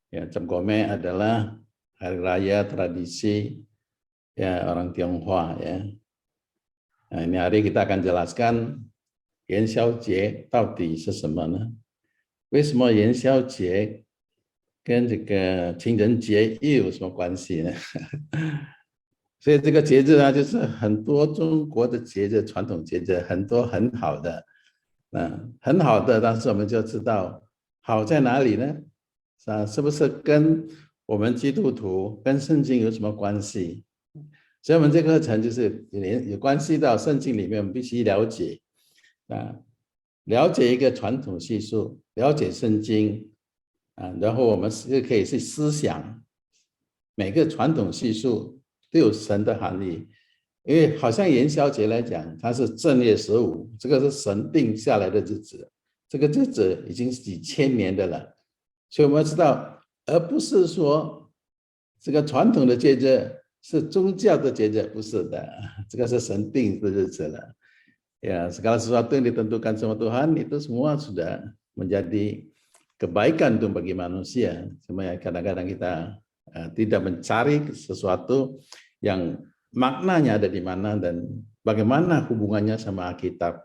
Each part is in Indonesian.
Ya, Cap Gome adalah hari raya tradisi ya orang Tionghoa ya. Nah, ini hari kita akan jelaskan 元宵节到底是什么呢？为什么元宵节跟这个情人节又有什么关系呢？所以这个节日呢，就是很多中国的节日，传统节日很多很好的，很好的，但是我们就知道好在哪里呢？是不是跟我们基督徒跟圣经有什么关系？所以我们这个课程就是有关系到圣经里面，我们必须了解了解一个传统习俗，了解圣经然后我们是可以去思想每个传统习俗都有神的含义。因为好像元宵节来讲，它是正月15，这个是神定下来的日子，这个日子已经几千年的了，所以我们要知道，而不是说这个传统的节日是宗教的节日，不是的，这个是神定的日子了。Ya, segala sesuatu yang ditentukan sama Tuhan itu semua sudah menjadi kebaikan untuk bagi manusia. Cuma ya kadang-kadang kita tidak mencari sesuatu yang maknanya ada di mana dan bagaimana hubungannya sama Alkitab.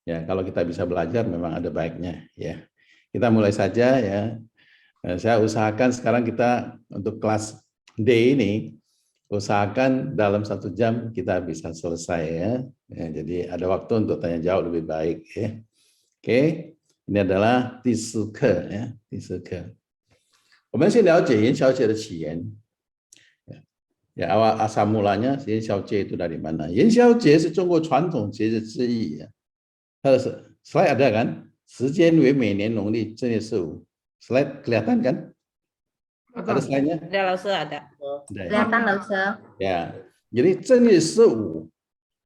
Ya, kalau kita bisa belajar memang ada baiknya ya. Kita mulai saja ya. Saya usahakan sekarang kita untuk kelas D ini usahakan dalam 1 jam kita bisa selesai ya. Jadi ada waktu untuk tanya jawab lebih baik ya. Oke, ini adalah 第4课呀，第4课。我们先了解元宵节的起源。Ya, awal asal mulanya 元宵节 itu dari mana? 元宵节是中国传统节日之一呀。它的slide ada kan? 时间为每年农历正月15。Slide kelihatan kan? Ada slide-nya? Ada, Lause, ada. Kelihatan, Lause. Ya, jadi 正月15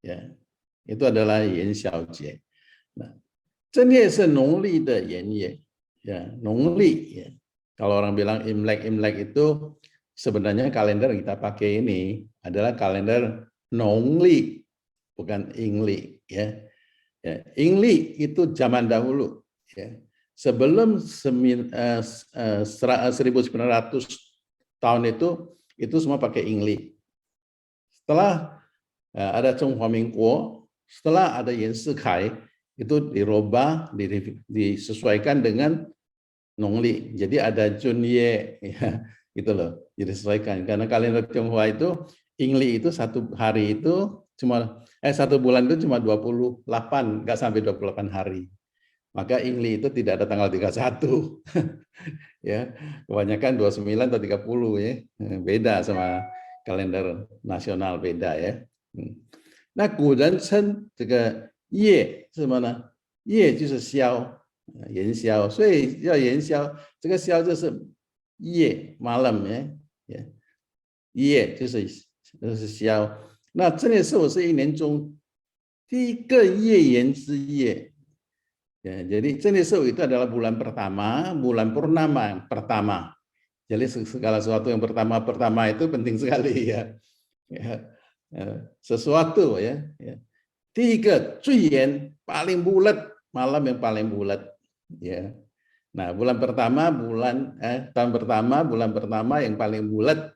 ya, itu adalah 元宵节。正月是农历的元月，ya, 农历ya. Kalau orang bilang Imlek itu sebenarnya kalender yang kita pakai ini adalah kalender nongli, bukan ingli ya. Ya, ingli itu zaman dahulu ya. Sebelum 1900 tahun itu semua pakai ingli. Setelah ada Chonghua Mingguo, setelah ada Yan Shikai, itu dirubah, disesuaikan dengan Nongli. Jadi ada Junye, ya, gitu loh. Jadi disesuaikan karena kalender Tionghoa itu ingli itu satu hari itu cuma satu bulan itu cuma 28, nggak sampai 28 hari. Maka ingli itu tidak ada tanggal 31. Ya, kebanyakan 29 atau 30 ya. Beda sama kalender nasional beda ya. 那古人称这个夜是什么呢？夜就是宵，元宵，所以要元宵。这个宵就是夜 malam 呀，夜就是宵。那正月15是一年中第一个月圆之夜。Ya, jadi 正月15 itu adalah bulan pertama, bulan purnama yang pertama. Jadi segala sesuatu yang pertama itu penting sekali ya. Sesuatu ya. 第一个最圆 paling bulat, malam yang paling bulat ya. Nah, bulan pertama tahun pertama, bulan pertama yang paling bulat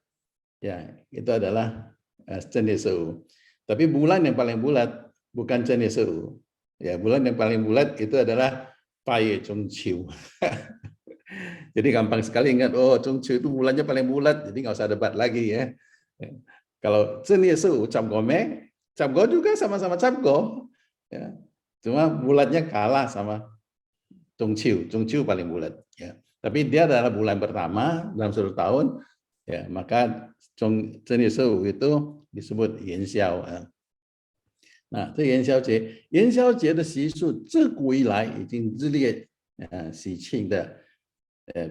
ya, itu adalah 正月15. Tapi bulan yang paling bulat bukan 正月15. Ya, bulan yang paling bulat itu adalah 8月中秋. Jadi gampang sekali ingat, oh Chongqiu itu bulannya paling bulat, jadi nggak usah debat lagi ya. Kalau 正月15 Cap Gome, Cap Go juga sama-sama Cap Go. Ya. Cuma bulatnya kalah sama Chongqiu, Chongqiu paling bulat. Ya. Tapi dia adalah bulan pertama dalam satu tahun, ya maka 正月15 itu disebut 元宵。那这元宵节，元宵节的习俗自古以来已经日烈喜庆的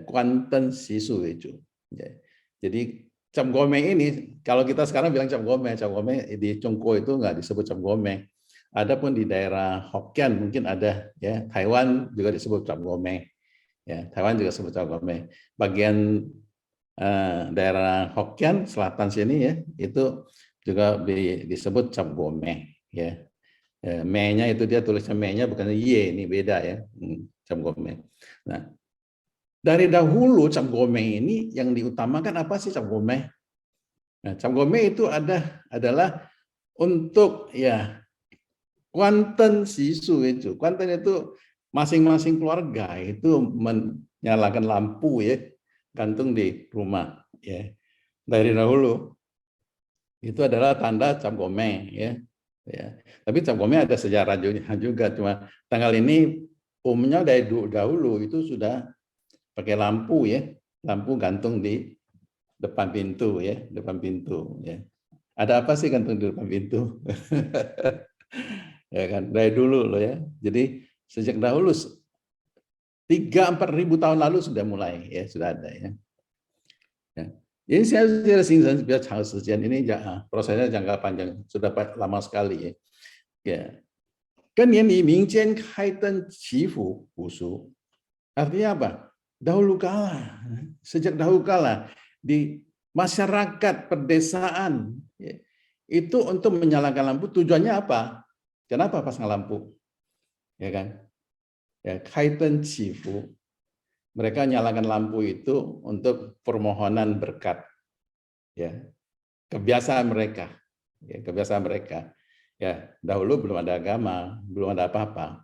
关灯习俗为主。Jadi Cap Gome ini kalau kita sekarang bilang Cap Gome di Chongguo itu nggak disebut Cap Gome. Adapun di daerah Hokkien mungkin ada ya, Taiwan juga disebut Cap Gome. Ya, Taiwan juga disebut Cap Gome. Bagian daerah Hokkien selatan sini ya, itu juga disebut Cap Gome. Ya, me-nya itu dia tulisnya me-nya bukan ye, ini beda ya, Cap Gome. Nah, dari dahulu cap gomeh ini yang diutamakan apa sih cap gomeh? Nah, cap gomeh itu adalah untuk ya Kuanten sisu itu. Kuanten itu masing-masing keluarga itu menyalakan lampu ya, gantung di rumah ya. Dari dahulu itu adalah tanda cap gomeh ya. Ya. Tapi cap gomeh ada sejarah juga, cuma tanggal ini umumnya dari dahulu itu sudah pakai lampu ya, lampu gantung di depan pintu ya, depan pintu ya. Ada apa sih gantung di depan pintu? Ya kan dari dulu loh ya. Jadi sejak dahulu 3-4 ribu tahun lalu sudah mulai ya, sudah ada ya. Ya. Ini saya singkat biar长时间ini prosesnya jangka panjang, sudah lama sekali ya. Ya. 跟年里民间开灯祈福古俗 artinya apa? Dahulu kala, sejak dahulu kala di masyarakat pedesaan ya, itu untuk menyalakan lampu tujuannya apa? Kenapa pasang lampu? Ya kan? Ya, kaitan cifu. Mereka nyalakan lampu itu untuk permohonan berkat. Ya. Kebiasaan mereka. Ya, kebiasaan mereka. Ya, dahulu belum ada agama, belum ada apa-apa.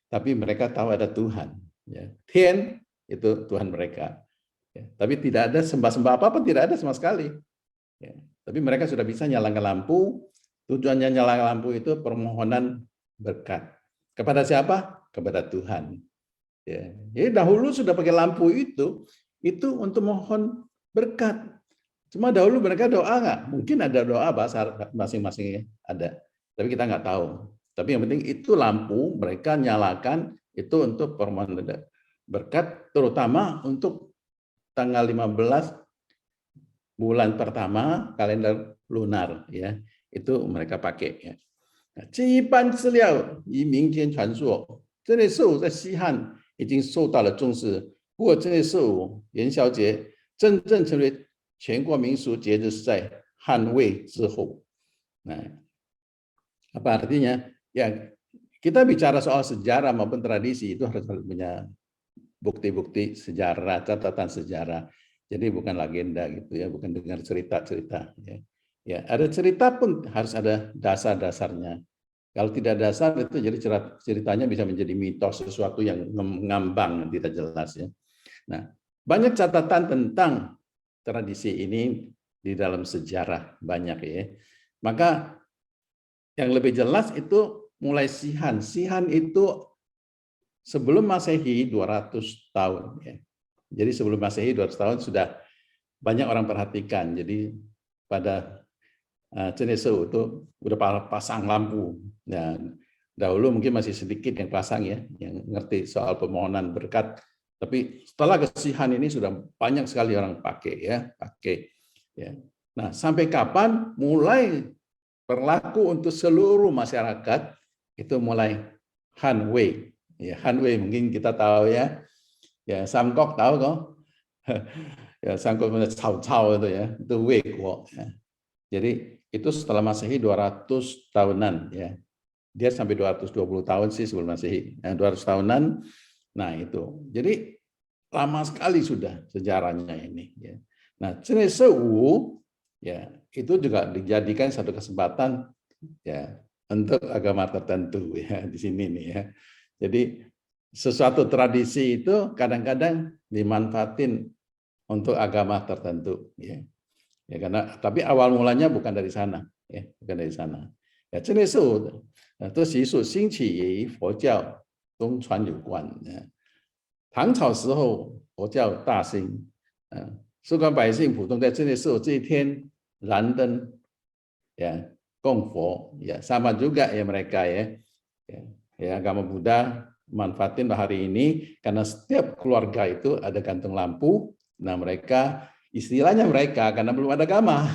Tapi mereka tahu ada Tuhan. Ya. Tian itu Tuhan mereka. Ya. Tapi tidak ada sembah-sembah apa-apa, tidak ada sama sekali. Ya. Tapi mereka sudah bisa nyalakan lampu. Tujuannya nyalakan lampu itu permohonan berkat. Kepada siapa? Kepada Tuhan. Ya. Jadi dahulu sudah pakai lampu itu untuk mohon berkat. Cuma dahulu mereka doa nggak? Mungkin ada doa bahasa masing-masing ada. Tapi kita nggak tahu. Tapi yang penting itu lampu mereka nyalakan itu untuk permohonan berkat, terutama untuk tanggal 15 bulan pertama kalender lunar ya. Itu mereka pakai ya. 这一般资料以民间传说，这类事物在西汉已经受到了重视。不过，这类事物元宵节真正成为全国民俗节日是在汉魏之后。Nah, apa artinya? Ya, kita bicara soal sejarah maupun tradisi itu harus punya bukti-bukti sejarah, catatan sejarah. Jadi bukan legenda gitu ya, bukan dengar cerita-cerita. Ya. Ya, ada cerita pun harus ada dasar-dasarnya. Kalau tidak dasar itu jadi ceritanya bisa menjadi mitos, sesuatu yang mengambang, tidak jelas ya. Nah, banyak catatan tentang tradisi ini di dalam sejarah banyak ya. Maka yang lebih jelas itu mulai Sihan. Sihan itu sebelum Masehi 200 tahun ya. Jadi sebelum Masehi 200 tahun sudah banyak orang perhatikan. Jadi pada Cenesu itu udah pasang lampu. Nah, dahulu mungkin masih sedikit yang pasang ya, yang ngerti soal permohonan berkat. Tapi setelah kesihan ini sudah banyak sekali orang pakai ya, pakai. Ya. Nah, sampai kapan mulai berlaku untuk seluruh masyarakat itu mulai Han Wei. Ya, Han Wei mungkin kita tahu ya. Ya, Samgok tahu kok. Ya, Samgok itu Cao Cao itu ya, itu Wei Guo. Ya. Jadi itu setelah Masehi 200 tahunan ya. Dia sampai 220 tahun sih sebelum Masehi. Nah, 200 tahunan. Nah, itu. Jadi lama sekali sudah sejarahnya ini ya. Nah, Cenesewu ya, itu juga dijadikan satu kesempatan ya untuk agama tertentu ya di sini nih ya. Jadi sesuatu tradisi itu kadang-kadang dimanfaatin untuk agama tertentu ya. Ya, karena tapi awal mulanya bukan dari sana ya, bukan dari sana. Ya, 这类事物这习俗兴起也与佛教东传有关。唐朝时候佛教大兴，四川百姓普通在这类事物这一天燃灯ya供佛ya, sama juga ya mereka ya. Ya, agama Buddha manfaatin hari ini karena setiap keluarga itu ada gantung lampu. Nah, mereka istilahnya mereka karena belum ada agama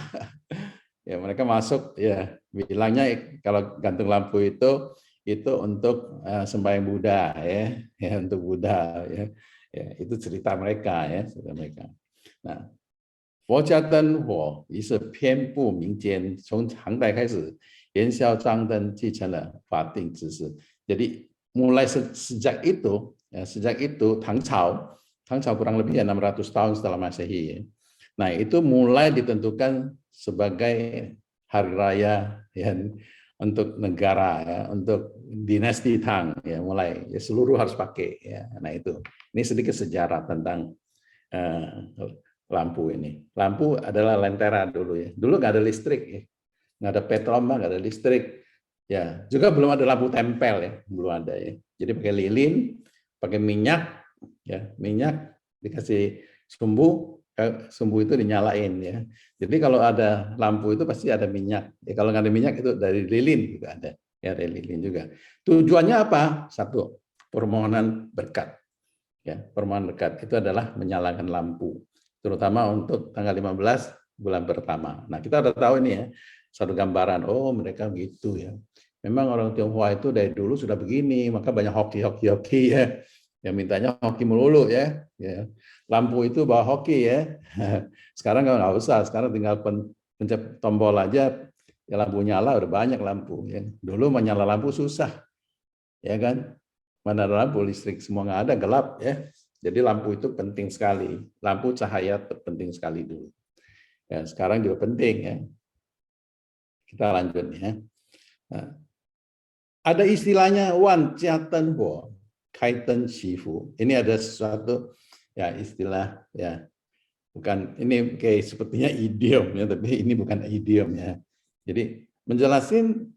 ya mereka masuk ya bilangnya kalau gantung lampu itu untuk sembahyang Buddha ya untuk Buddha ya itu cerita mereka ya cerita mereka. Nah, 佛家灯火于是遍布民间，从唐代开始，元宵张灯继承了法定姿势。Jadi mulai sejak itu Tang Cao kurang lebih ya 600 tahun setelah Masehi. Ya. Nah, itu mulai ditentukan sebagai hari raya ya, untuk negara, ya, untuk dinasti Tang, ya, mulai ya, seluruh harus pakai. Ya. Nah, itu. Ini sedikit sejarah tentang lampu ini. Lampu adalah lentera dulu ya. Dulu nggak ada listrik, ya. Nggak ada petroma, nggak ada listrik. Ya, juga belum ada lampu tempel ya, belum ada ya. Jadi pakai lilin, pakai minyak, ya minyak dikasih sumbu, sumbu itu dinyalain ya. Jadi kalau ada lampu itu pasti ada minyak. Ya, kalau nggak ada minyak itu dari lilin juga ada. Ya dari lilin juga. Tujuannya apa? Satu, permohonan berkat. Ya, permohonan berkat itu adalah menyalakan lampu, terutama untuk tanggal 15 bulan pertama. Nah, kita udah tahu ini ya, satu gambaran. Oh, mereka gitu ya. Memang orang Tionghoa itu dari dulu sudah begini, maka banyak hoki ya. Yang mintanya hoki melulu ya. Lampu itu bawa hoki ya. Sekarang nggak usah, sekarang tinggal pencet tombol aja, ya lampu nyala udah banyak lampu. Ya. Dulu menyala lampu susah, ya kan? Mana ada lampu listrik, semua nggak ada, gelap ya. Jadi lampu itu penting sekali. Lampu cahaya penting sekali dulu. Ya, sekarang juga penting ya. Kita lanjut ya. Nah, ada istilahnya Wan Jia Ten Huo, Kai Ten Qifu. Ini ada sesuatu ya istilah ya. Bukan ini kayak sepertinya idiom ya, tapi ini bukan idiom ya. Jadi menjelaskan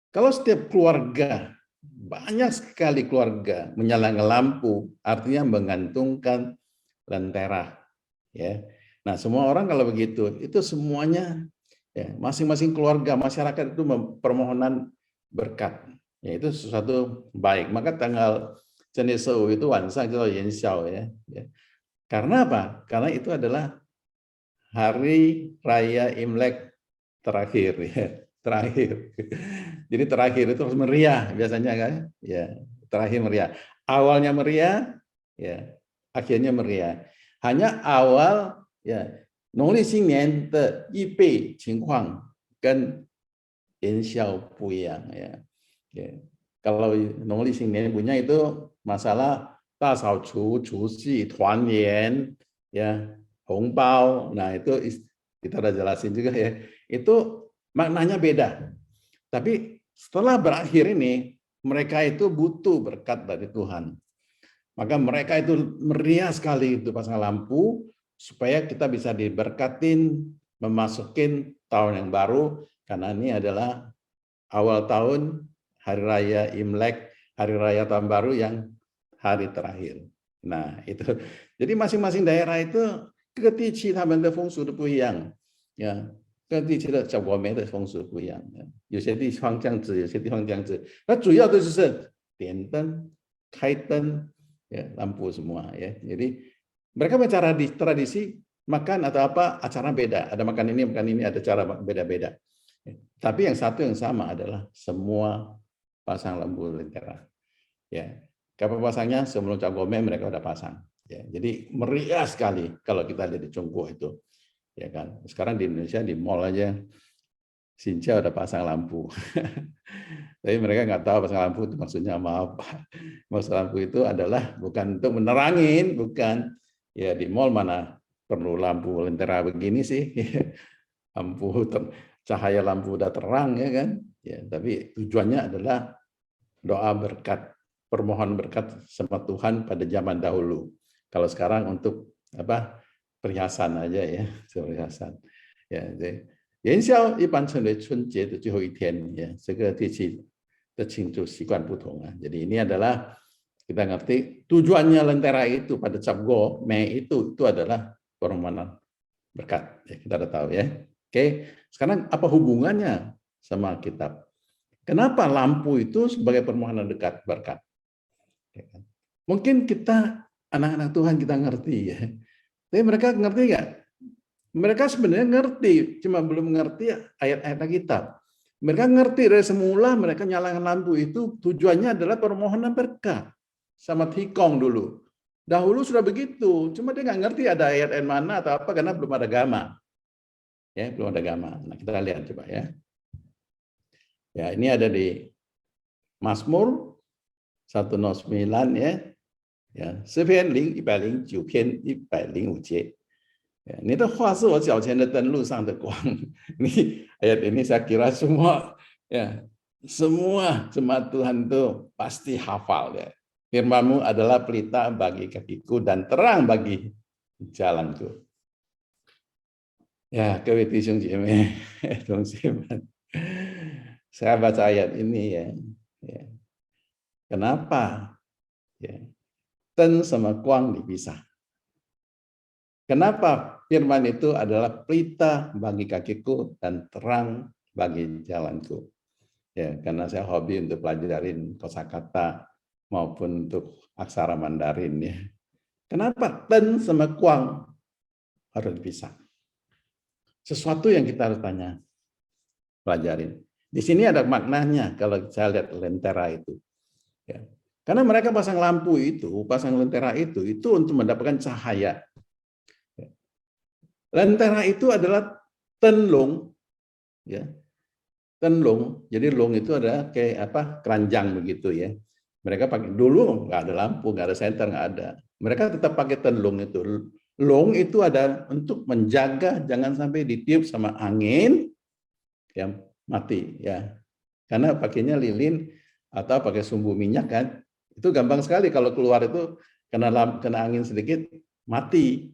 kalau setiap keluarga, banyak sekali keluarga menyalakan lampu, artinya menggantungkan lentera ya. Nah, semua orang kalau begitu, itu semuanya ya, masing-masing keluarga, masyarakat itu permohonan berkat. Ya, itu sesuatu baik. Maka tanggal Cendesau itu Wansang itu Yan Xiao ya. Karena apa? Karena itu adalah hari raya Imlek terakhir ya, terakhir. Jadi terakhir itu harus meriah biasanya kan? Ya, terakhir meriah. Awalnya meriah, ya, akhirnya meriah. Hanya awal ya, 农历新年的预备情况跟元宵不一样ya. Kalau 农历新年punya itu masalah 大扫除、除夕、团圆, ya, 红包. Nah itu kita udah jelasin juga ya. Itu maknanya beda. Tapi setelah berakhir ini, mereka itu butuh berkat dari Tuhan. Maka mereka itu meriah sekali itu pasang lampu supaya kita bisa diberkatin memasukin tahun yang baru, karena ini adalah awal tahun, hari raya Imlek, hari raya tahun baru yang hari terakhir. Nah, itu. Jadi masing-masing daerah itu各地区他们的风俗都不一样，呀，各地区的小国民的风俗不一样，有些地方这样子，有些地方这样子。那主要的就是点灯、开灯, ya, lampu semua ya. Jadi mereka bicara di tradisi makan atau apa acara beda, ada makan ini ada cara beda-beda. Tapi yang satu yang sama adalah semua pasang lampu lentera. Ya, kapan pasangnya? Sebelum Cap Gome mereka udah pasang. Ya, jadi meriah sekali kalau kita lihat di Cungkuo itu. Ya kan. Sekarang di Indonesia di mall aja Xinjia udah pasang lampu. Tapi mereka nggak tahu pasang lampu itu maksudnya apa. Maksud lampu itu adalah bukan untuk menerangin, bukan. Ya di mall mana perlu lampu lentera begini sih. Lampu cahaya lampu udah terang ya kan. Ya, tapi tujuannya adalah doa berkat, permohonan berkat sama Tuhan pada zaman dahulu. Kalau sekarang untuk apa? Perhiasan aja ya, perhiasan. Ya, jadi 元宵一般称为春节的最后一天，ya，这个地区的庆祝习惯不同啊。Jadi ini adalah kita ngerti tujuannya lentera itu pada Cap Gome itu adalah permohonan berkat. Ya, kita udah tahu ya. Oke, sekarang apa hubungannya sama kitab? Kenapa lampu itu sebagai permohonan dekat berkat? Mungkin kita anak-anak Tuhan kita ngerti ya. Tapi mereka ngerti nggak? Mereka sebenarnya ngerti, cuma belum ngerti ayat-ayat kitab. Mereka ngerti dari semula mereka nyalakan lampu itu tujuannya adalah permohonan berkat. Sama Tikong dulu. Dahulu sudah begitu, cuma dia nggak ngerti ada ayat-ayat mana atau apa karena belum ada gama. Ya, belum ada gama. Nah, kita lihat coba ya. Ya, ini ada di Mazmur 109 ya. 呀，诗篇109篇105节。你的话是我脚前的灯，路上的光。ayat ini saya kira semua ya semua jemaat Tuhan itu pasti hafal ya. Firman-Mu adalah pelita bagi kakiku dan terang bagi jalanku. 呀，各位弟兄姐妹、同学们，saya baca ayat ini ya. Kenapa? Ya, 灯sama 光 dipisah. Kenapa firman itu adalah pelita bagi kakiku dan terang bagi jalanku? Ya, karena saya hobi untuk pelajarin kosakata maupun untuk aksara Mandarin ya. Kenapa ten sama kuang harus dipisah? Sesuatu yang kita harus tanya, pelajarin. Di sini ada maknanya kalau saya lihat lentera itu. Ya. Karena mereka pasang lampu itu, pasang lentera itu untuk mendapatkan cahaya. Lentera itu adalah tenlung, ya, tenlung. Jadi lung itu ada kayak apa, keranjang begitu ya. Mereka pakai dulu nggak ada lampu, nggak ada senter, nggak ada. Mereka tetap pakai tenlung itu. Lung itu ada untuk menjaga jangan sampai ditiup sama angin, ya mati ya. Karena pakainya lilin atau pakai sumbu minyak kan, itu gampang sekali kalau keluar itu kena angin sedikit mati.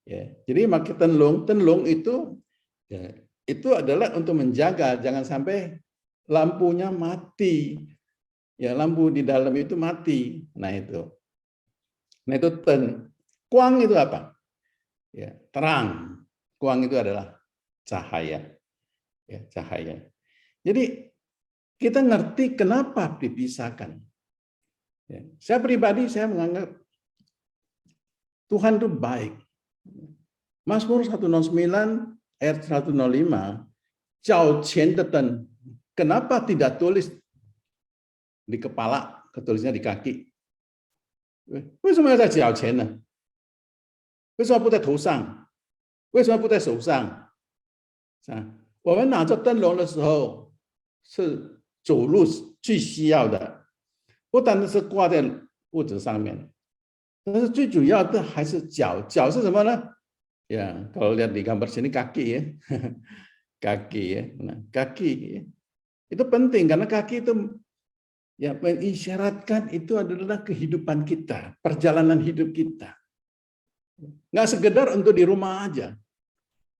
Ya, jadi pakai tenlung itu ya, itu adalah untuk menjaga jangan sampai lampunya mati. Ya, lampu di dalam itu mati. Nah itu ten. Kuang itu apa? Ya, terang. Kuang itu adalah cahaya. Ya, cahaya. Jadi kita ngerti kenapa dipisahkan. Ya, saya pribadi saya menganggap Tuhan itu baik. Mazmur 109 ayat 105, Jiao qian de den. Kenapa tidak tulis di kepala, ketulisnya di kaki? 为什么要在脚前呢？为什么不在头上？为什么不在手上？我们拿着灯笼的时候是走路最需要的，不单单是挂在屋子上面，但是最主要的还是脚。脚是什么呢？Ya, kalau lihat di gambar sini kaki ya, kaki ya, nah, kaki ya. Itu penting karena kaki itu ya mengisyaratkan itu adalah kehidupan kita, perjalanan hidup kita. Nggak sekedar untuk di rumah aja.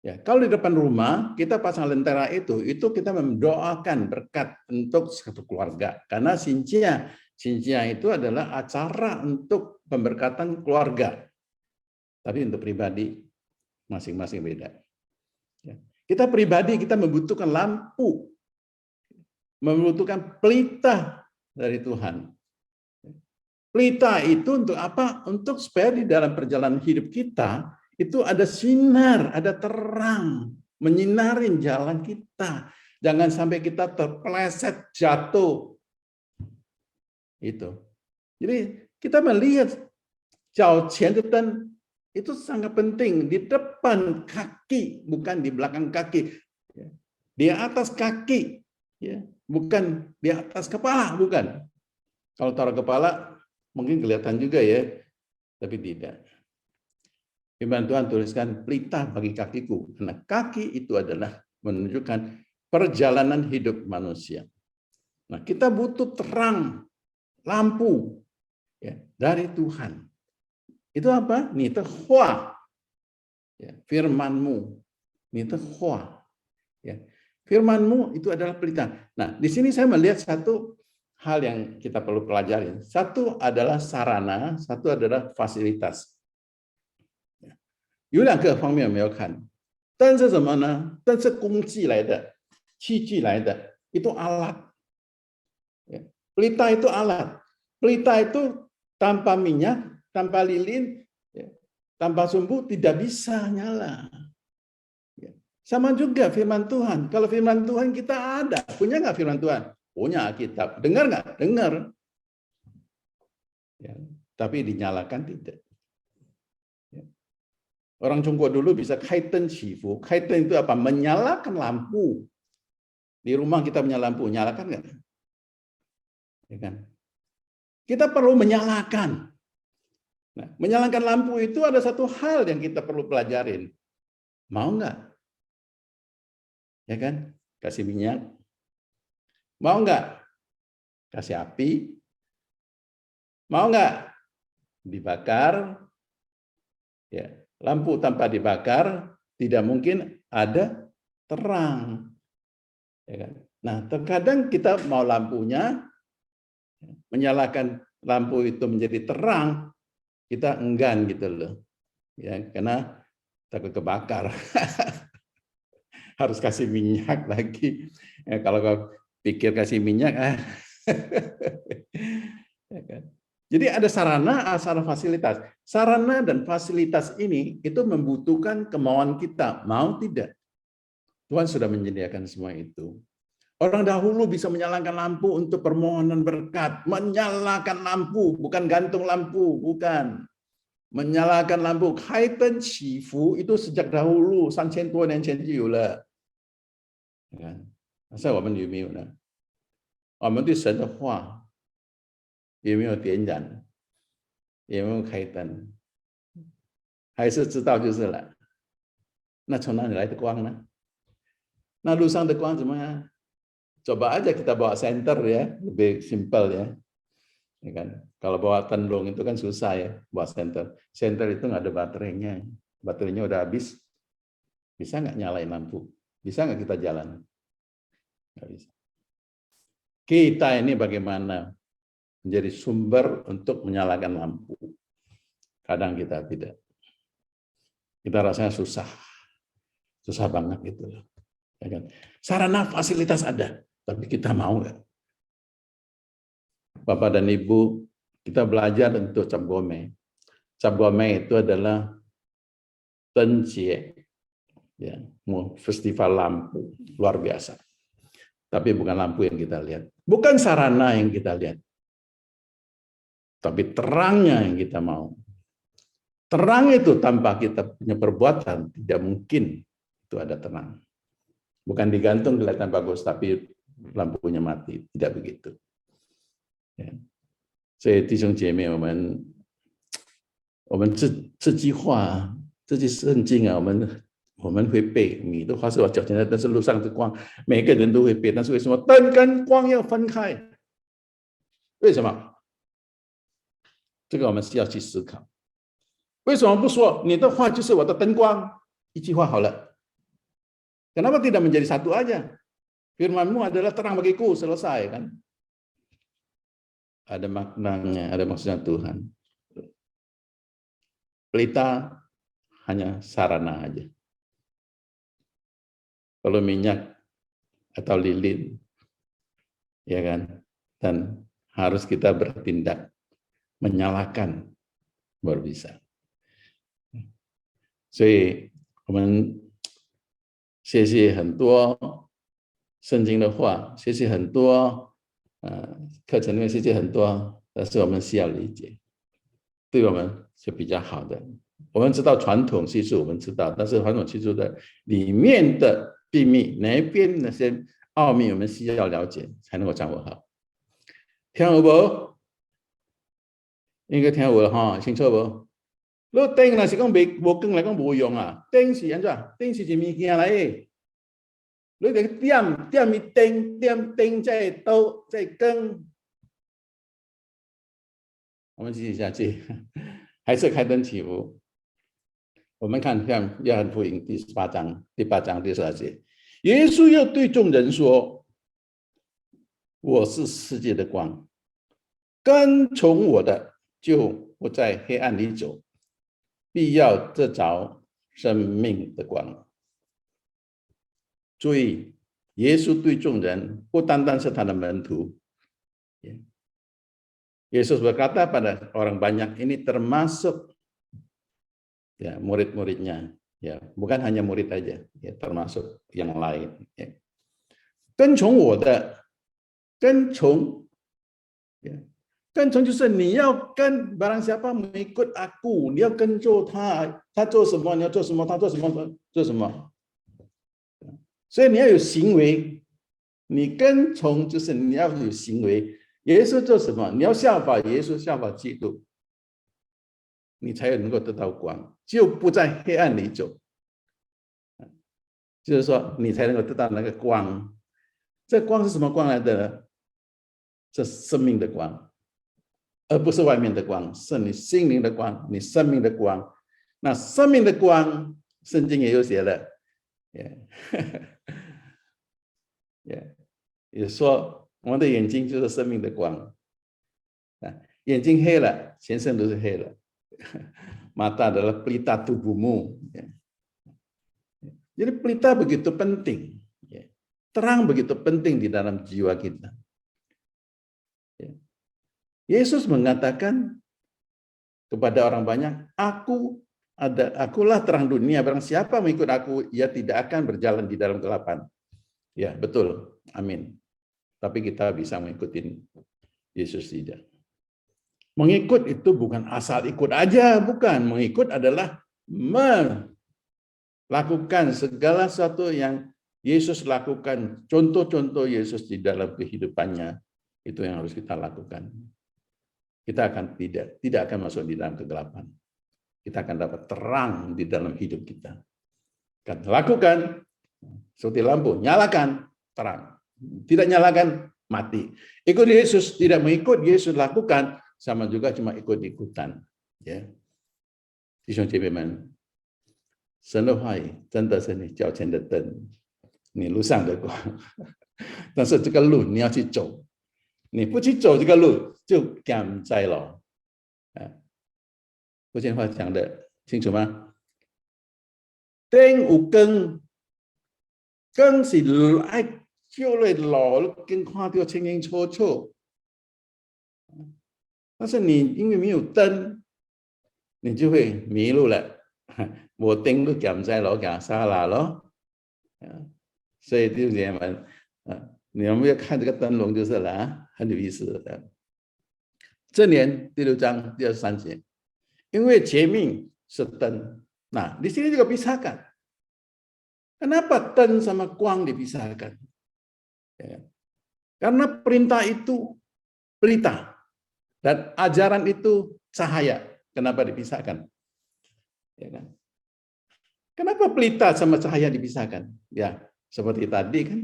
Ya, kalau di depan rumah kita pasang lentera itu kita mendoakan berkat untuk satu keluarga. Karena Xinjia itu adalah acara untuk pemberkatan keluarga. Tapi untuk pribadi masing-masing beda. Kita pribadi kita membutuhkan lampu, membutuhkan pelita dari Tuhan. Pelita itu untuk apa? Untuk supaya di dalam perjalanan hidup kita itu ada sinar, ada terang, menyinarin jalan kita. Jangan sampai kita terpeleset, jatuh. Itu. Jadi kita melihat Jiao qian de den itu sangat penting di depan kaki, bukan di belakang kaki. Di atas kaki, ya, bukan di atas kepala, bukan. Kalau taruh kepala mungkin kelihatan juga ya, tapi tidak. Firman Tuhan tuliskan pelita bagi kakiku, karena kaki itu adalah menunjukkan perjalanan hidup manusia. Nah, kita butuh terang, lampu ya, dari Tuhan. Itu apa? Nite hua. Ya, firman-Mu. Nite hua. Ya. Firman-Mu itu adalah pelita. Nah, di sini saya melihat satu hal yang kita perlu pelajari. Satu adalah sarana, satu adalah fasilitas. 有两个方面没有看，灯是什么呢？灯是工具来的，器具来的，itu alat. Pelita itu alat. Pelita itu tanpa minyak, tanpa lilin, tanpa sumbu tidak bisa nyala. Sama juga firman Tuhan. Kalau firman Tuhan kita ada, punya nggak firman Tuhan? Punya Alkitab. Dengar nggak? Dengar. Ya, tapi dinyalakan tidak. Ya. Orang Tiongkok dulu bisa kaiten shifu. Kaiten itu apa? Menyalakan lampu. Di rumah kita punya lampu, nyalakan nggak? Ya kan? Kita perlu menyalakan. Nah, menyalakan lampu itu ada satu hal yang kita perlu pelajarin. Mau nggak? Ya kan? Kasih minyak. Mau nggak? Kasih api. Mau nggak? Dibakar. Ya, lampu tanpa dibakar tidak mungkin ada terang. Ya kan? Nah, terkadang kita mau lampunya, menyalakan lampu itu menjadi terang, kita enggan gitu loh. Ya, karena takut kebakar. Harus kasih minyak lagi. Ya, kalau kau pikir kasih minyak, ya kan? Jadi ada sarana, sarana fasilitas. Sarana dan fasilitas ini itu membutuhkan kemauan kita, mau tidak. Tuhan sudah menyediakan semua itu. Orang dahulu bisa menyalakan lampu untuk permohonan berkat. Menyalakan lampu, bukan gantung lampu, bukan. Menyalakan lampu. Kaitan Qifu itu sejak dahulu, 3000多年前就有了。那我们有没有呢？我们对神的话有没有点燃？有没有开灯？还是知道就是了？那从哪里来的光呢？那路上的光怎么样？Coba aja kita bawa senter ya, lebih simpel ya. Ya kan? Kalau bawa tendung itu kan susah ya, bawa senter. Senter itu nggak ada baterainya. Baterainya udah habis. Bisa nggak nyalain lampu? Bisa nggak kita jalan? Nggak bisa. Kita ini bagaimana menjadi sumber untuk menyalakan lampu? Kadang kita tidak. Kita rasanya susah. Susah banget gitu loh. Ya kan? Sarana fasilitas ada. Tapi kita mau nggak? Bapak dan Ibu, kita belajar untuk Cap Gome. Cap Gome itu adalah Tenjie, ya, festival lampu luar biasa. Tapi bukan lampu yang kita lihat, bukan sarana yang kita lihat, tapi terangnya yang kita mau. Terang itu tanpa kita punya perbuatan tidak mungkin itu ada terang. Bukan digantung kelihatan bagus, tapi lampunya mati, tidak begitu. Ya. 所以弟兄姐妹，我们这句话，这句圣经啊，我们会背。你的话是我脚前的灯，是路上的光，每个人都会背。但是为什么灯跟光要分开？为什么？这个我们需要去思考。为什么不说你的话就是我的灯光？一句话好了。Kenapa tidak menjadi satu aja? Firman-Mu adalah terang bagiku, selesai kan? Ada maknanya, ada maksudnya Tuhan. Pelita hanya sarana aja. Kalau minyak atau lilin, ya kan? Dan harus kita bertindak, menyalakan baru bisa. 所以我们学习很多圣经的话，学习很多课程里面学习很多，但是我们需要理解，对我们是比较好的。我们知道传统技术，我们知道，但是传统技术的里面的秘密，哪一边那些奥秘，我们需要了解，才能够掌握好。听有无？应该听有了哈，清楚无？你灯若是讲无光来讲无用啊，灯是安怎？灯是一物件来的。你得点一灯在都在更。我们继续下去，还是开灯祈福。我们看约翰福音第8章第12节，耶稣又对众人说：“我是世界的光，跟从我的就不在黑暗里走，必要得着生命的光。”注意，耶稣对众人不单单是他的门徒。Yesus berkata pada orang banyak ini termasuk ya murid-muridnya, ya bukan hanya murid aja, ya termasuk yang lain. Ya. 跟从我的，跟从，ya. 跟从就是你要跟barang siapa mengikut aku，你要跟着他，他做什么你要做什么，他做什么做什么。所以你要有行为，你跟从就是你要有行为。耶稣做什么？你要效法耶稣，效法基督。你才能够得到光，就不在黑暗里走。就是说，你才能够得到那个光。这光是什么光来的呢？这生命的光，而不是外面的光，是你心灵的光，你生命的光。那生命的光，圣经也有写了，也说我们的眼睛就是生命的光。眼睛黑了，全身都是黑了。Mata adalah pelita tubuhmu. Jadi pelita begitu penting. Terang begitu penting di dalam jiwa kita. Yesus mengatakan kepada orang banyak, akulah terang dunia. Barang siapa mengikut aku, ia tidak akan berjalan di dalam kegelapan. Ya, betul. Amin. Tapi kita bisa mengikuti Yesus tidak. Mengikut itu bukan asal ikut aja, bukan. Mengikut adalah melakukan segala sesuatu yang Yesus lakukan. Contoh-contoh Yesus di dalam kehidupannya, itu yang harus kita lakukan. Kita akan tidak akan masuk di dalam kegelapan. Kita akan dapat terang di dalam hidup kita. Kan lakukan seperti lampu, nyalakan, terang. Tidak nyalakan, mati. Ikut Yesus, tidak mengikut Yesus lakukan, sama juga cuma ikut-ikutan. Ya. 弟兄姐妹们，神的话语真的是你脚前的灯，你路上的光。但是这个路你要去走，你不去走这个路就赶在了。这句话讲的清楚吗？灯有光，光是爱照来路，跟看到清清楚楚。但是你因为没有灯，你就会迷路了。我灯都赶在路赶沙拉了，所以弟兄姐妹们，你们要看这个灯笼就是了，很有意思的。箴言第6章第23节，因为诫命是灯。Nah, di sini juga pisahkan. Kenapa灯sama kuang dipisahkan? Karena perintah itu pelita. Dan ajaran itu cahaya. Kenapa dipisahkan? Ya kan? Kenapa pelita sama cahaya dipisahkan? Ya, seperti tadi kan.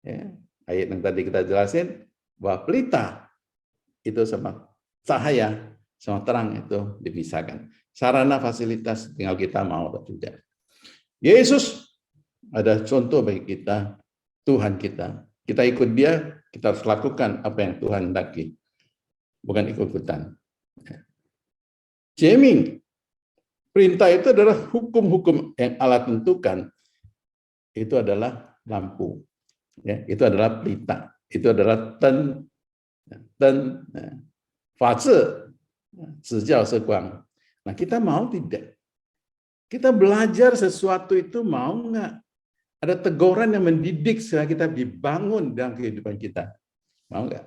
Ya, ayat yang tadi kita jelasin, bahwa pelita itu sama cahaya, sama terang itu dipisahkan. Sarana fasilitas tinggal kita mau atau tidak. Yesus ada contoh bagi kita, Tuhan kita. Kita ikut dia, kita harus lakukan apa yang Tuhan hendaki. Bukan ikut-ikutan. Jeming, perintah itu adalah hukum-hukum yang Allah tentukan. Itu adalah lampu. Ya, itu adalah pelita. Itu adalah ten, fase, 指教是光. Nah, kita mau tidak? Kita belajar sesuatu itu mau nggak? Ada teguran yang mendidik sehingga kita dibangun dalam kehidupan kita. Mau nggak?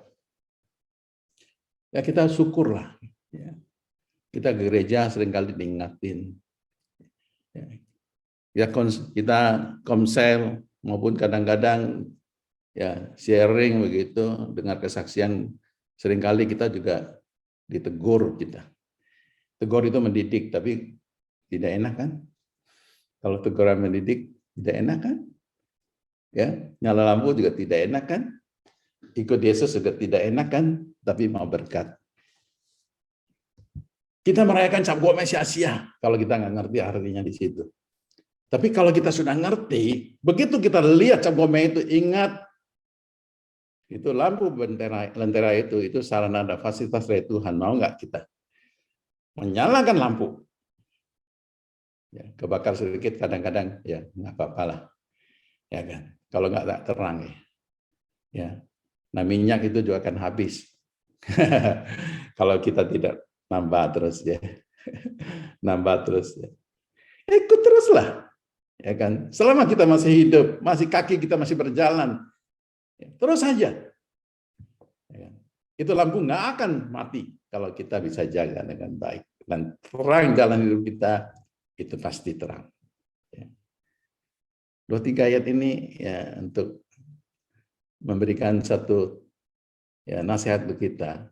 Ya kita syukurlah. Ya. Kita ke gereja seringkali diingatin. Ya, kita komsel maupun kadang-kadang ya sharing begitu, dengar kesaksian, seringkali kita juga ditegur kita. Tegur itu mendidik, tapi tidak enak kan? Kalau teguran mendidik tidak enak kan? Ya, nyala lampu juga tidak enak kan? Ikut Yesus juga tidak enak kan? Tapi mau berkat. Kita merayakan Cap Gome sia-sia kalau kita nggak ngerti artinya di situ. Tapi kalau kita sudah ngerti, begitu kita lihat Cap Gome itu, ingat itu lampu lentera itu sarana dan fasilitas dari Tuhan. Mau nggak kita menyalakan lampu? Ya, kebakar sedikit kadang-kadang ya nggak apa-apa lah, ya kan? Kalau nggak terang ya. Nah minyak itu juga akan habis kalau kita tidak nambah terus ya, nambah terus ya. Ikut teruslah, ya kan? Selama kita masih hidup, masih kaki kita masih berjalan, ya, terus saja. Ya kan? Itu lampu nggak akan mati kalau kita bisa jaga dengan baik dan terang jalan hidup kita itu pasti terang. Ya. 2-3 ayat ini ya untuk memberikan satu ya nasihat untuk kita.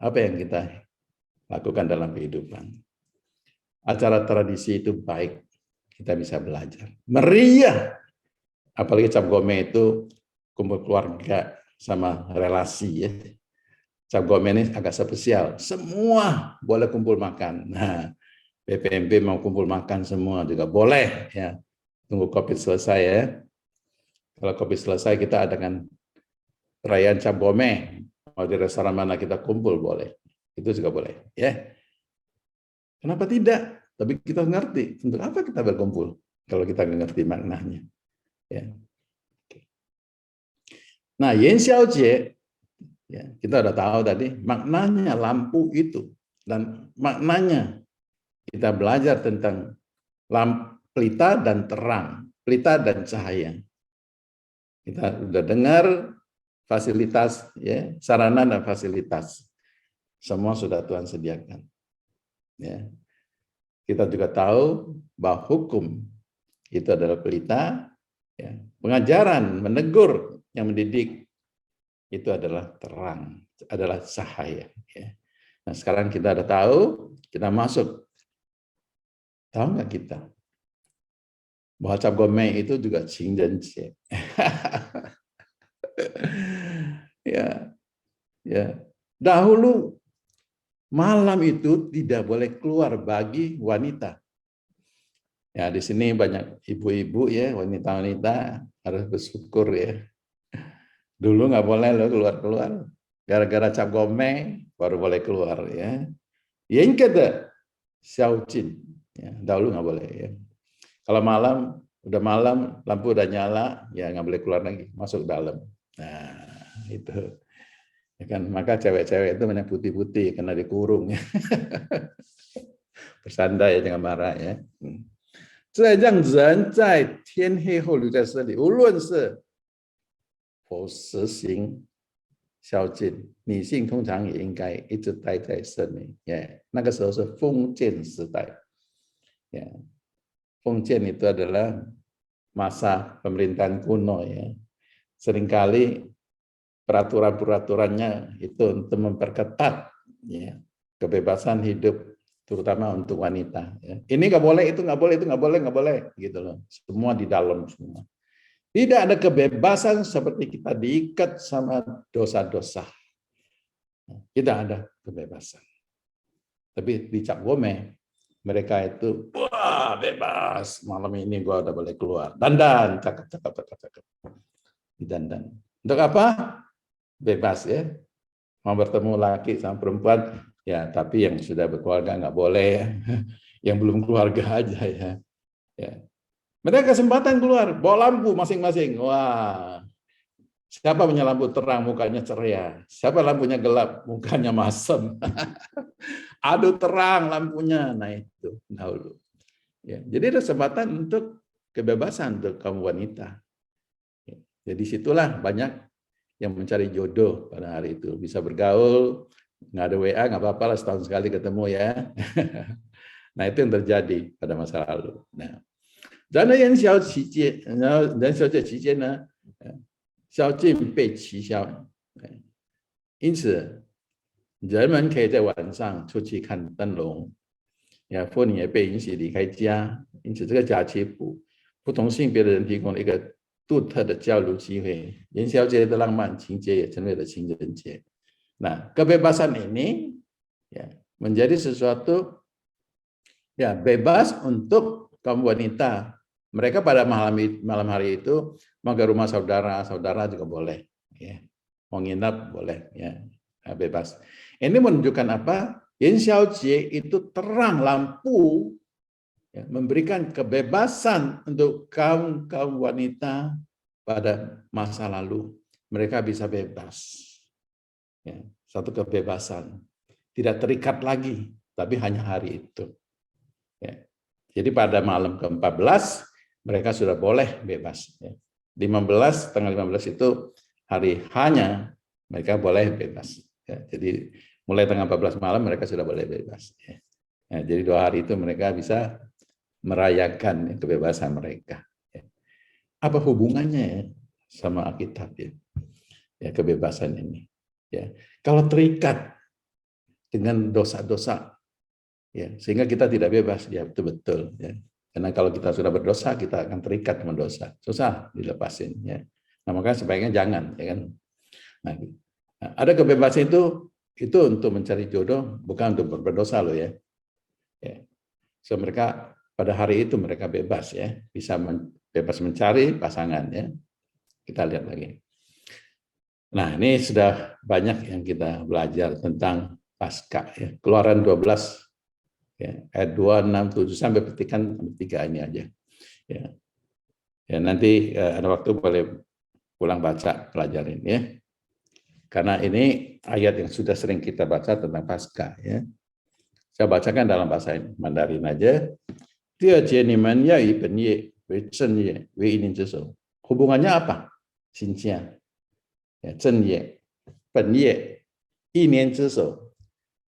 Apa yang kita lakukan dalam kehidupan. Acara tradisi itu baik, kita bisa belajar. Meriah, apalagi Cap Gome itu kumpul keluarga sama relasi ya. Cap Gome ini agak spesial, semua boleh kumpul makan. Nah, BPMP mau kumpul makan semua juga boleh ya. Tunggu COVID selesai ya. Kalau COVID selesai kita adakan perayaan Cap Gome. Mau di restoran mana kita kumpul boleh. Itu juga boleh ya. Kenapa tidak? Tapi kita ngerti untuk apa kita berkumpul kalau kita ngerti maknanya. Ya. Nah, Yan Xiaojie, ya, kita udah tahu tadi maknanya lampu itu dan maknanya kita belajar tentang pelita dan terang, pelita dan cahaya. Kita udah dengar fasilitas, ya, sarana dan fasilitas, semua sudah Tuhan sediakan. Ya. Kita juga tahu bahwa hukum itu adalah pelita, ya. Pengajaran, menegur, yang mendidik itu adalah terang, adalah cahaya. Ya. Nah sekarang kita udah tahu, kita masuk. Tahu nggak kita bahwa Cap Gome itu juga Qingrenjie. Ya, ya. Dahulu malam itu tidak boleh keluar bagi wanita. Ya, di sini banyak ibu-ibu ya, wanita-wanita harus bersyukur ya. Dulu nggak boleh loh keluar-keluar. Gara-gara Cap Gome baru boleh keluar ya. Yang kedua, Xiaojin. Ya, dahulu nggak boleh ya. Kalau malam, udah malam, lampu udah nyala, ya nggak boleh keluar lagi, masuk dalam. Nah, itu. Ya kan, maka cewek-cewek itu banyak putih-putih karena dikurung ya. Bersandar ya, jangan marah ya. 这让人在天黑后留在这里，无论是否实行宵禁，女性通常也应该一直待在这里。那个时候是封建时代，封建itu adalah masa pemerintahan kuno ya. Seringkali peraturan-peraturannya itu untuk memperketat ya, kebebasan hidup terutama untuk wanita. Ya. Ini nggak boleh, itu nggak boleh, itu nggak boleh, nggak boleh, gitu loh. Semua di dalam semua. Tidak ada kebebasan seperti kita diikat sama dosa-dosa. Tidak ada kebebasan. Tapi di Cap Gome mereka itu wah bebas, malam ini gua udah boleh keluar. Dandan, cakep. Dandan. Untuk apa? Bebas ya. Mau bertemu laki sama perempuan, ya tapi yang sudah berkeluarga nggak boleh ya. Yang belum keluarga aja ya. Ya. Mereka kesempatan keluar, bawa lampu masing-masing. Wah, siapa punya lampu terang mukanya ceria, siapa lampunya gelap mukanya masem. Aduh terang lampunya, nah itu dahulu. Ya, jadi ada kesempatan untuk kebebasan untuk kaum wanita. Ya, jadi situlah banyak yang mencari jodoh pada hari itu, bisa bergaul, nggak ada WA nggak apa-apa lah, setahun sekali ketemu ya. Nah itu yang terjadi pada masa lalu. Nah, 然而元宵期间，然后元宵节期间呢，宵禁被取消，因此人们可以在晚上出去看灯笼，妇女也被允许离开家，因此这个假期不同性别的人提供了一个独特的交流机会，元宵节的浪漫情节也成为了情人节。Nah, kebebasan ini ya, menjadi sesuatu ya bebas untuk kaum wanita. Mereka pada malam hari itu mau ke rumah saudara juga boleh, ya. Mau nginap boleh, ya, bebas. Ini menunjukkan apa? Yan Xiaojie itu terang lampu, ya, memberikan kebebasan untuk kaum wanita pada masa lalu. Mereka bisa bebas, ya, satu kebebasan, tidak terikat lagi, tapi hanya hari itu. Ya. Jadi pada malam ke-14 mereka sudah boleh bebas. 15, tanggal 15 itu hari hanya mereka boleh bebas. Jadi mulai tanggal 14 malam mereka sudah boleh bebas. Jadi 2 hari itu mereka bisa merayakan kebebasan mereka. Apa hubungannya sama Alkitab ya? Kebebasan ini. Kalau terikat dengan dosa-dosa, ya, sehingga kita tidak bebas, ya betul-betul, ya. Karena kalau kita sudah berdosa, kita akan terikat dengan dosa, susah dilepasin, ya. Nah, maka sebaiknya jangan, ya kan. Nah, ada kebebasan itu untuk mencari jodoh, bukan untuk berdosa loh, ya. Ya. So mereka pada hari itu mereka bebas, ya, bisa bebas mencari pasangan, ya. Kita lihat lagi. Nah, ini sudah banyak yang kita belajar tentang Paskah, ya. Keluaran 12, ya, ayat 2, 6, 7 sampai petikan 3 ini aja. Ya. Ya, nanti ada waktu boleh pulang baca, pelajarin, ya. Karena ini ayat yang sudah sering kita baca tentang Paskah, ya. Saya bacakan dalam bahasa Mandarin aja. Dia jeniman ya iben ye, wei zhen ye, wei inin zhe. Hubungannya apa? Xinjiang. Ya, zhen ye, ben ye, inian zhe.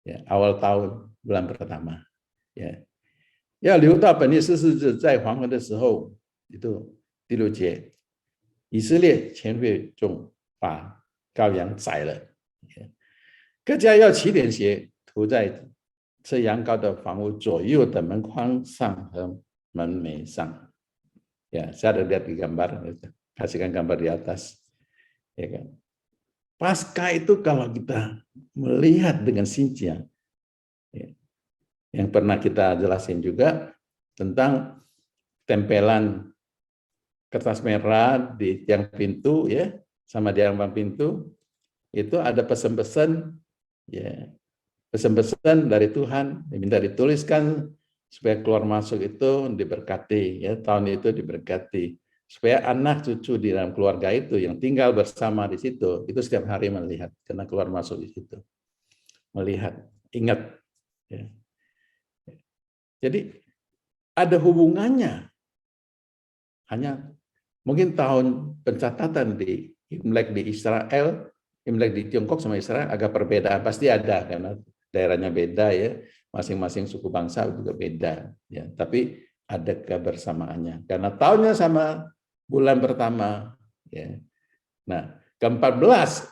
Ya, awal tahun bulan pertama. Ya, ya 留到本地14日，在黄昏的时候，itu 第6节，以色列全会众把羔羊宰了，各家要起点鞋涂在吃羊羔的房屋左右的门框上和门楣上。Ya, saya ada lihat di gambar, kasihkan gambar di atas. Ya kan? Paskah itu kalau kita melihat dengan Xinjiang, ya, yang pernah kita jelasin juga tentang tempelan kertas merah di tiang pintu, ya, sama di ambang pintu, itu ada pesan-pesan, ya, pesan-pesan dari Tuhan, diminta dituliskan supaya keluar masuk itu diberkati, ya, tahun itu diberkati, supaya anak cucu di dalam keluarga itu yang tinggal bersama di situ itu setiap hari melihat, karena keluar masuk di situ, melihat, ingat, ya. Jadi ada hubungannya, hanya mungkin tahun pencatatan di Imlek di Israel, Imlek di Tiongkok sama Israel agak perbedaan, pasti ada karena daerahnya beda, ya, masing-masing suku bangsa juga beda, ya, tapi ada kebersamaannya karena tahunnya sama, bulan pertama, ya. Nah, ke-14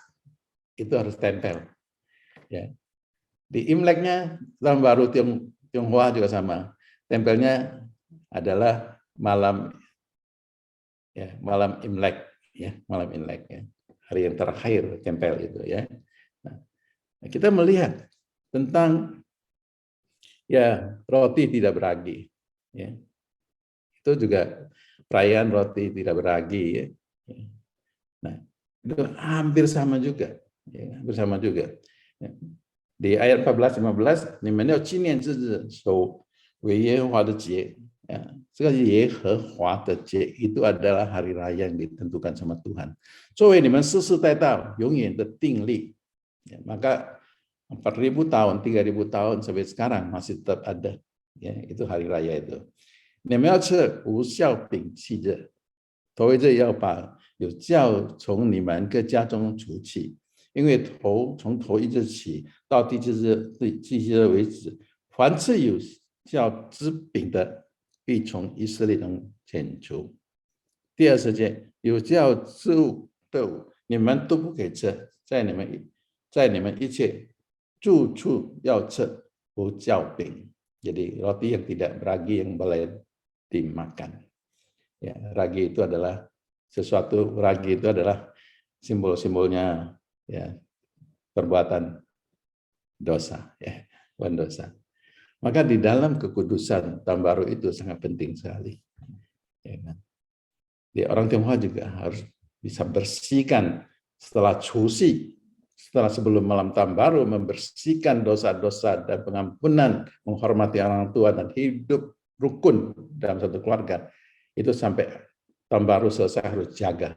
itu harus tempel, ya. Di Imleknya tahun baru Tionghoa juga sama, tempelnya adalah malam, ya, malam Imlek, ya, malam Imlek, ya, hari yang terakhir tempel itu, ya. Nah, kita melihat tentang, ya, roti tidak beragi, ya. Itu juga perayaan roti tidak beragi, ya. Nah, itu hampir sama juga, ya, hampir sama juga. Ya. Di ayat 14-15,你们要纪念日子，守为耶和华的节。Ya, 这个耶和华的节 itu adalah hari raya yang ditentukan sama Tuhan. 作为你们世世代代永远的定例. Ya, maka 4.000 tahun, 3.000 tahun sampai sekarang masih tetap ada. Ya, itu hari raya itu. 你们要吃无酵饼期日，头一日要把有酵从你们各家中除去，因为从头一日起到第7日为止，凡吃有酵之饼的，必从以色列中剪除。第20节，有酵之物的，你们都不可以吃，在你们一切住处要吃无酵饼。Jadi roti yang tidak beragi yang boleh dimakan. Ya, ragi itu adalah simbol-simbolnya, ya, perbuatan dosa, ya, bukan dosa. Maka di dalam kekudusan tahun baru itu sangat penting sekali. Ya, kan? Di orang Tionghoa juga harus bisa bersihkan setelah cuci, setelah sebelum malam tahun baru, membersihkan dosa-dosa dan pengampunan, menghormati orang tua dan hidup rukun dalam satu keluarga. Itu sampai tahun baru selesai harus jaga.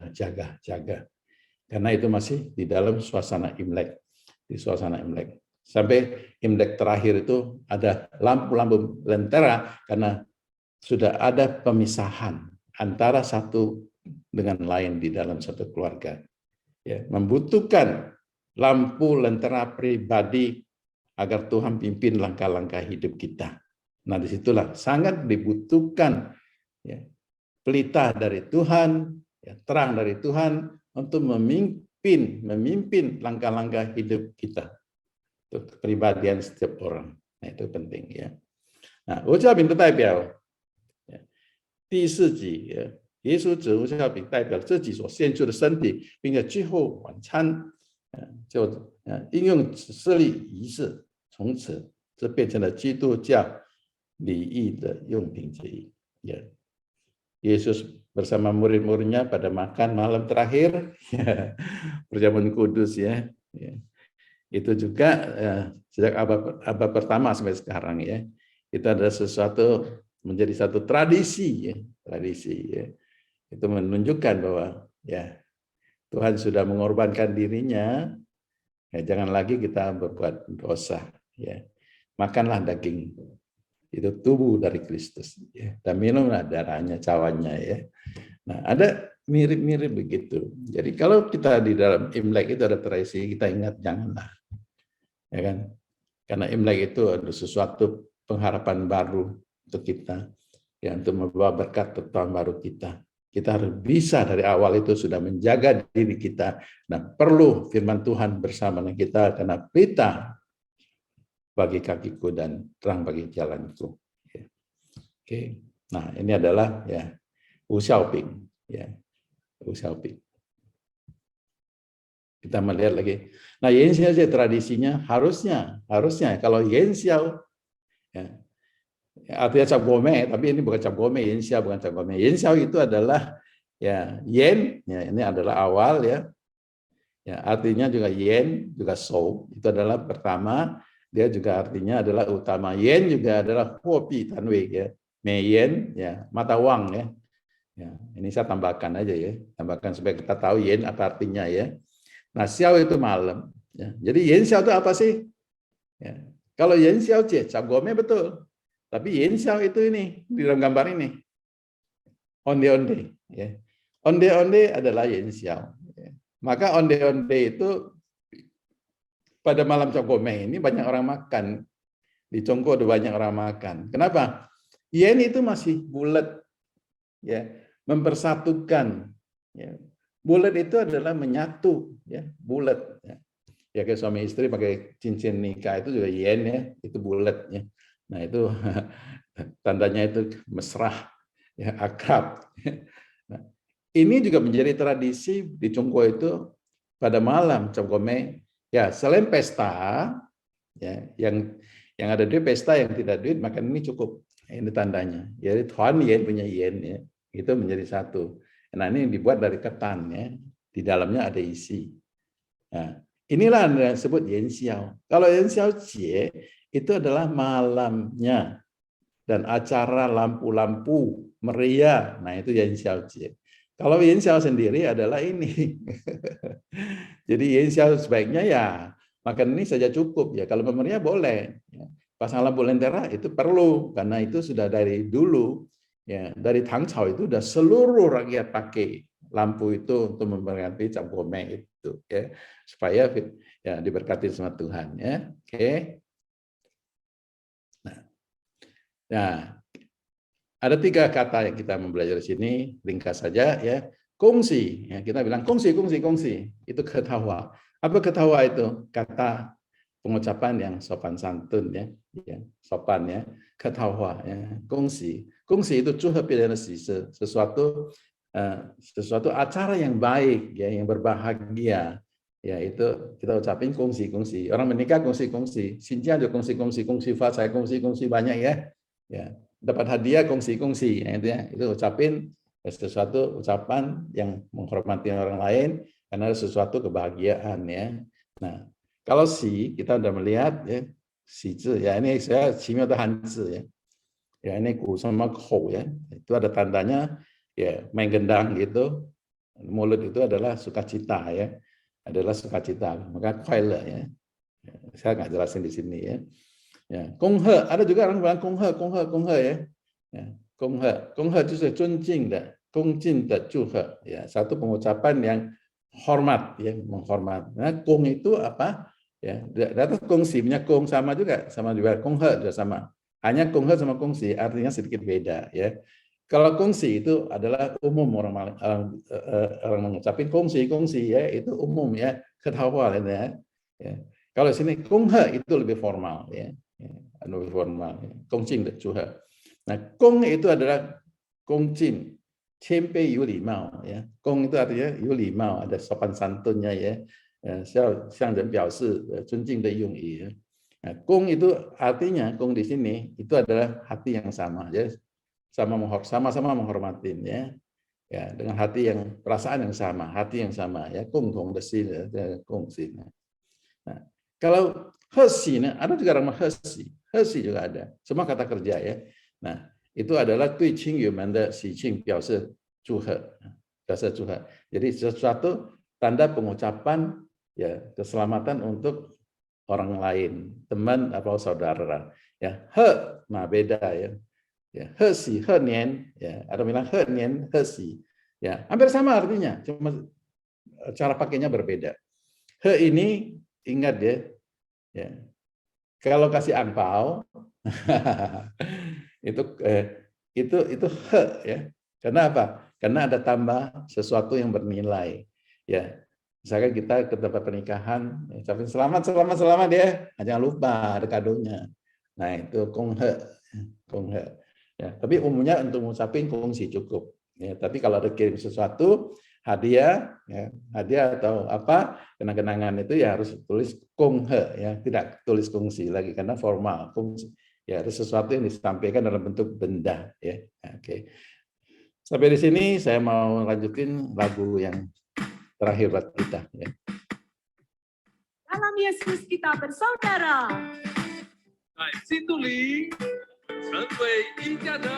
Karena itu masih di dalam suasana Imlek, di suasana Imlek. Sampai Imlek terakhir itu ada lampu-lampu lentera karena sudah ada pemisahan antara satu dengan lain di dalam satu keluarga. Ya, membutuhkan lampu lentera pribadi agar Tuhan pimpin langkah-langkah hidup kita. Nah, disitulah sangat dibutuhkan, ya, pelita dari Tuhan, ya, terang dari Tuhan untuk memimpin langkah-langkah hidup kita. untuk kepribadian setiap orang. Nah, itu penting ya. Nah, 无效品的代表，第四集，耶稣指无效饼代表自己所献出的身体，并且最后晚餐，就应用设立仪式，从此这变成了基督教礼仪的用品之一。Ya, Yesus bersama murid-muridnya pada makan malam terakhir, ya, perjamuan kudus ya. Itu juga sejak abad pertama sampai sekarang ya. Itu adalah sesuatu menjadi satu tradisi ya, tradisi ya. Itu menunjukkan bahwa ya Tuhan sudah mengorbankan dirinya, ya jangan lagi kita berbuat dosa ya. Makanlah daging, itu tubuh dari Kristus ya. Dan minumlah darahnya, cawannya ya. Nah, ada mirip-mirip begitu. Jadi kalau kita di dalam Imlek itu ada tradisi, kita ingat janganlah. Ya kan? Karena Imlek itu ada sesuatu pengharapan baru untuk kita, ya, untuk membawa berkat ke tahun baru kita. Kita harus bisa dari awal itu sudah menjaga diri kita, dan perlu firman Tuhan bersama dengan kita, karena pelita bagi kakiku dan terang bagi jalanku. Ya. Oke, nah ini adalah ya Wu Xiaoping, ya Wu Xiaoping. Kita melihat lagi. Nah, Yen Xiao tradisinya harusnya kalau Yen Xiao, ya, artinya cap gome, tapi ini bukan cap gome, Yen Xiao bukan cap gome. Yen Xiao itu adalah ya Yen, ya ini adalah awal ya. Ya, artinya juga Yen, juga Shou, itu adalah pertama, dia juga artinya adalah utama. Yen juga adalah Huopi Tanwei ya. Mei Yen ya, mata uang ya. Ya, ini saya tambahkan aja ya, tambahkan supaya kita tahu Yen apa artinya ya. Nah, Xiao itu malam. Ya. Jadi Yen Xiao itu apa sih? Ya. Kalau Yen Xiao Jie, cap gome betul. Tapi Yen Xiao itu ini, di dalam gambar ini. Onde-onde. Ya. Onde-onde adalah Yen Xiao. Ya. Maka onde-onde itu pada malam cap gome ini banyak orang makan. Di Congko ada banyak orang makan. Kenapa? Yen itu masih bulat. Ya. Mempersatukan. Ya. Bulat itu adalah menyatu, ya, bulat. Ya. Ya kayak suami istri pakai cincin nikah itu juga yen ya, itu bulat ya. Nah itu tandanya itu mesra, ya akrab. Nah, ini juga menjadi tradisi di Congko itu pada malam cap gome. Ya selain pesta, ya yang ada duit pesta, yang tidak duit makan ini cukup. Ini tandanya. Jadi Tuan yen punya yen ya, itu menjadi satu. Nah ini dibuat dari ketan ya, di dalamnya ada isi. Nah, inilah yang disebut Yen Xiao. Kalau Yen Xiao Jie itu adalah malamnya dan acara lampu-lampu meriah. Nah itu Yen Xiao Jie. Kalau Yen Xiao sendiri adalah ini. Jadi Yen Xiao sebaiknya ya makan ini saja cukup ya. Kalau meriah boleh. Pasang lampu lentera itu perlu karena itu sudah dari dulu. Ya, dari Tang Cao itu udah seluruh rakyat pakai lampu itu untuk memperingati cap gome itu ya, supaya ya diberkati sama Tuhan ya. Oke. Nah, ada 3 kata yang kita mempelajari di sini, ringkas saja ya. Kongsi, ya kita bilang kongsi itu ketawa. Apa ketawa itu? Kata pengucapan yang sopan santun ya, sopan ya, ketawa ya, kongsi itu sesuatu acara yang baik ya, yang berbahagia ya, itu kita ucapin kongsi. Orang menikah kongsi, Sinja juga kongsi fa, saya kongsi banyak ya, dapat hadiah kongsi ya, itu ucapin sesuatu ucapan yang menghormati orang lain karena ada sesuatu kebahagiaan ya. Nah, kalau si kita udah melihat ya, si ya ini saya Qimiao de Hanzi ya. Ya ini ku sama kou ya. Itu ada tandanya ya, main gendang gitu. Mulut itu adalah sukacita ya. Adalah sukacita. Maka kuai ya. Saya nggak jelasin di sini ya. Ya, Gonghe, ada juga orang bilang Gonghe ya. Ya, Gonghe itu尊敬的, 恭敬的祝贺 ya, satu pengucapan yang hormat ya, menghormat. Nah, Gong itu apa? Ya, data kongsi punya Gong sama juga Gonghe juga sama. Hanya Gonghe sama kongsi artinya sedikit beda ya. Kalau kongsi itu adalah umum, orang mengucapin kongsi ya, itu umum ya, ketawa ya. Kalau sini kong he itu lebih formal ya, lebih formal. Kong jing de zhu he. Nah, kong itu adalah kong jing, qianbei yu li mao ya. Kong itu artinya yu li mao, ada sopan santunnya ya. 向人表示尊敬的用语。Nah, kong itu artinya kong di sini itu adalah hati yang sama ya, sama-sama menghormatin ya. Ya, dengan hati yang perasaan yang sama, hati yang sama ya, kong de xin ya, kong xin. Nah, kalau hesi, ada juga nama hesi, hesi juga ada, semua kata kerja ya. Nah, itu adalah 对亲友们的喜庆表示祝贺，表示祝贺。Jadi sesuatu tanda pengucapan ya keselamatan untuk orang lain, teman atau saudara. Ya, he, nah beda ya. Ya, he si, he nian, ya, ada bilang he nian, he si. Ya, hampir sama artinya, cuma cara pakainya berbeda. He ini ingat ya. Kalau kasih angpau itu he ya. Karena apa? Karena ada tambah sesuatu yang bernilai. Ya, misalkan kita ke tempat pernikahan, ucapin selamat ya, jangan lupa ada kadonya. Nah itu kong he. Ya, tapi umumnya untuk mengucapin kong si cukup. Ya, tapi kalau ada kirim sesuatu, hadiah, ya, hadiah atau apa kenang-kenangan itu ya harus tulis kong he, ya, tidak tulis kongsi lagi karena formal. Kongsi, ya ada sesuatu yang disampaikan dalam bentuk benda, ya. Oke. Sampai di sini saya mau lanjutin lagu yang terakhir buat kita ya. Dalam Yesus kita bersaudara. 在基督里成为一家人。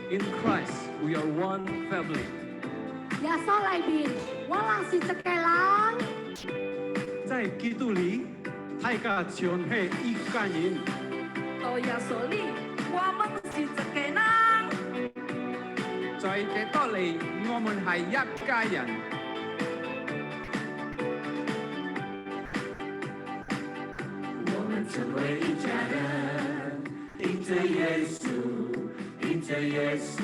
In Christ we are one family. Ya Solai bin, walang si cekelang. 在基督里，大家全係一家人。 Oh ya Soli, 我們是cekelang. 在基督里，我們係一家人。我們成為一家人，因着耶穌，因着耶穌，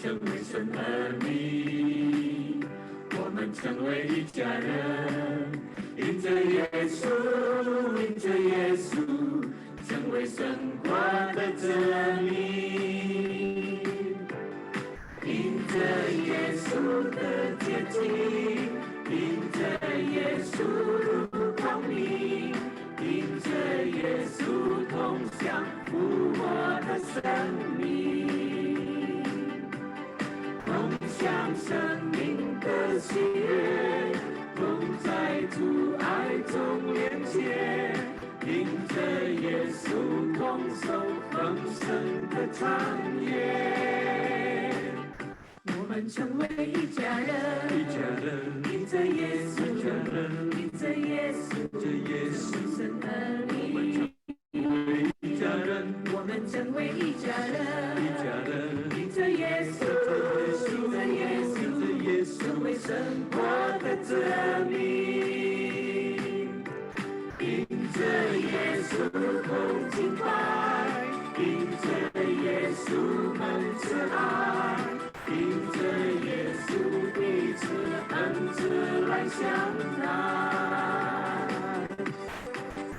成為神兒女。我們成為一家人，因着耶穌，因着耶穌，成為神國的子民。因着耶穌的接近，因着耶穌入光明。 因着耶穌同享復活的生命，共享生命的喜悅，共在主愛中連結，因着耶穌同受豐盛的產業。我們成為一家人，一家人，因着耶穌，一家人，因着耶穌，耶穌神兒女。一家人，我們成為一家人，一家人，因着耶穌，因着耶穌，耶穌成為神國的子民，因着耶穌同敬拜，因着耶穌們慈愛。 因着耶穌彼此恩慈來相待，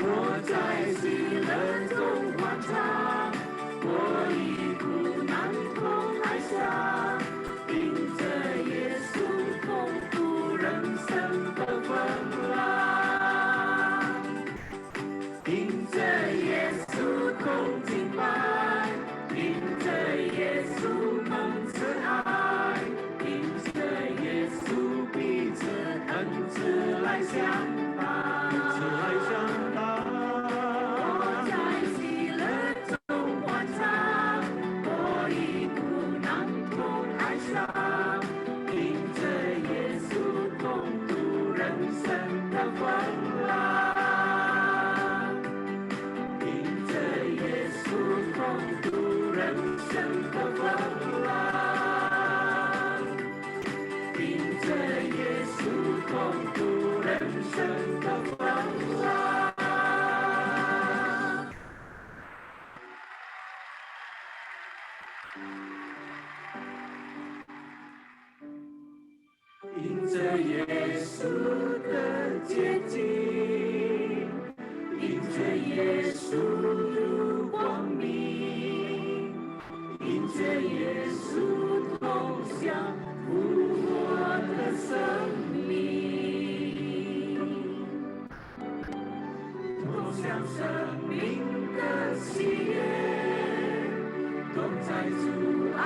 我在喜樂中歡唱，我已不難同哀傷，因着耶穌共度人生的風浪，因着耶穌共敬拜，因着耶穌蒙慈愛，因着耶穌彼此恩慈來相待，我在喜樂中歡唱，我已不難同哀傷，因着耶穌共度人生的風浪，因着耶穌共度人生的風浪，因着耶穌共度人生的風浪。因着耶穌的接近。共享生命的喜悦，同在主爱